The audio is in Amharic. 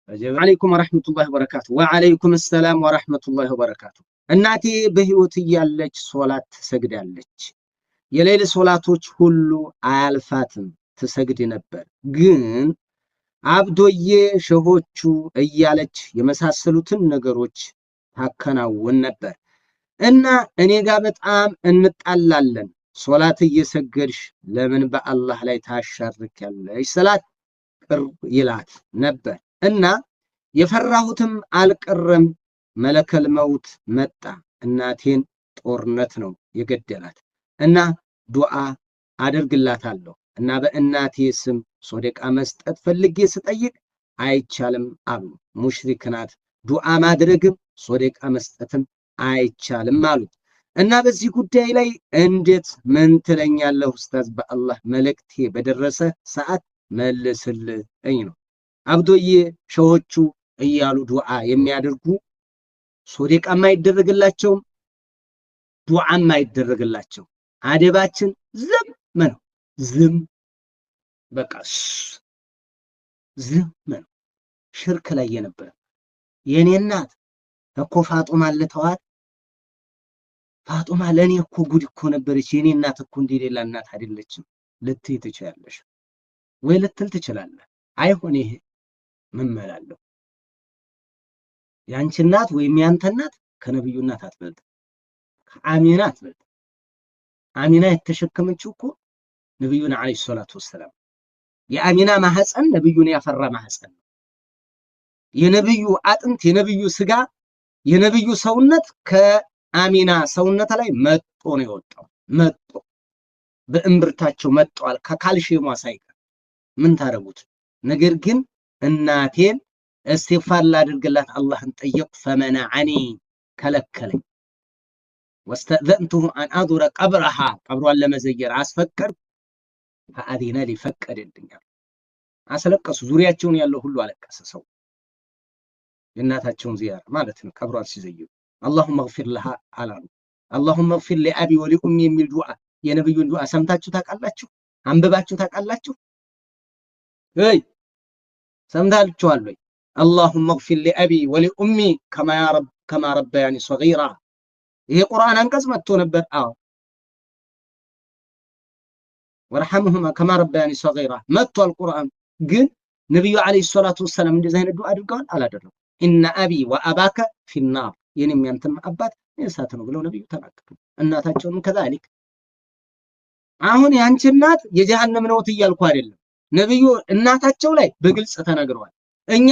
عليكم ورحمة الله وبركاته. وعليكم السلام ورحمة الله وبركاته. እናቴ በህይወት እያለች ሶላት ትሰግዳለች። የሌሊት ሶላቶች ሁሉ አያልፋትም ትሰግድ ነበር። ግን አብዶዬ ሸሆቹ እያለች የመሳሰሉትን ነገሮች ታከናውን ነበር እና እኔ ጋር በጣም እንጣላለን። ሶላት እየሰገድሽ ለምን በአላህ ላይ ታሻርኪያለሽ ስላት ቅር ይላት ነበር እና የፈራሁትም አልቀረም። መለከል መውት መጣ። እናቴን ጦርነት ነው የገደላት እና ዱዓ አደርግላታለሁ እና በእናቴ ስም ሶደቃ መስጠት ፈልጌ ስጠይቅ አይቻልም አሉ። ሙሽሪክ ናት፣ ዱዓ ማድረግም ሶደቃ መስጠትም አይቻልም አሉት እና በዚህ ጉዳይ ላይ እንዴት ምን ትለኛለህ ኡስታዝ? በአላህ መልእክቴ በደረሰ ሰዓት መልስልኝ ነው። አብዶዬ ሸሆቹ እያሉ ዱዓ የሚያደርጉ ሶደቃም አይደረግላቸውም፣ ዱዓም አይደረግላቸው። አደባችን ዝም ነው፣ ዝም በቃ ዝም ነው። ሽርክ ላይ የነበረ የኔ እናት እኮ ፋጡማ ለተዋት ፋጡማ ለኔ እኮ ጉድ እኮ ነበረች። የኔ እናት እኮ እንደሌላ እናት አይደለችም ልትይ ትችላለሽ ወይ ልትል ትችላለህ። አይሆን ይሄ ምን መላለሁ? ያንቺ እናት ወይም ያንተ እናት ከነብዩ እናት አትበልጥ፣ ከአሚና አትበልጥ። አሚና የተሸከመችው እኮ ነብዩን አለይሂ ሰላቱ ወሰለም። የአሚና ማህፀን ነብዩን ያፈራ ማህፀን ነው። የነብዩ አጥንት፣ የነብዩ ስጋ፣ የነብዩ ሰውነት ከአሚና ሰውነት ላይ መጦ ነው የወጣው። መጦ በእምብርታቸው መጧል፣ ከካልሽየሟ ሳይቀር። ምን ታረጉት? ነገር ግን እናቴን استغفار ላድርግላት አላህን ጠየቁ። ፈመነዐኒ ከለከለኝ። واستأذنته أن أزور قبرها ቀብሯን ለመዘየር አስፈቀድ ፈአዚነ ሊ ፈቀደልኝ። አስለቀሱ። ዙሪያቸውን ያለው ሁሉ አለቀሰ። ሰው የእናታቸውን ዚያራ ማለት ነው ቀብሯን ሲዘይሩ اللهم اغفر لها አላሉ። اللهم اغفر لأبي ولأمي የሚል ዱዓ የነብዩን ዱዓ ሰምታችሁ ታውቃላችሁ? አንብባችሁ ታውቃላችሁ? ሰምታችኋል ወይ? اللهم اغفر لأبي ولأمي كما ربياني صغيرا። ይሄ ቁርአን አንቀጽ መጥቶ ነበር። አዎ ወርሐምሁማ كما ربياني صغيرا መጥቷል ቁርአን። ግን ነብዩ አለይሂ ሰላቱ ወሰለም እንደዚህ አይነት ዱዓ አድርገዋል? አላደረጉም። ኢነ አቢ ወአባከ ፊናር፣ የኔም ያንተም አባት እሳት ነው ብለው ነብዩ ተናገሩ። እናታቸውንም ከዛሊክ። አሁን ያንቺ እናት የጀሃነም ነው እያልኩ አይደለም። ነብዩ እናታቸው ላይ በግልጽ ተናግረዋል። እኛ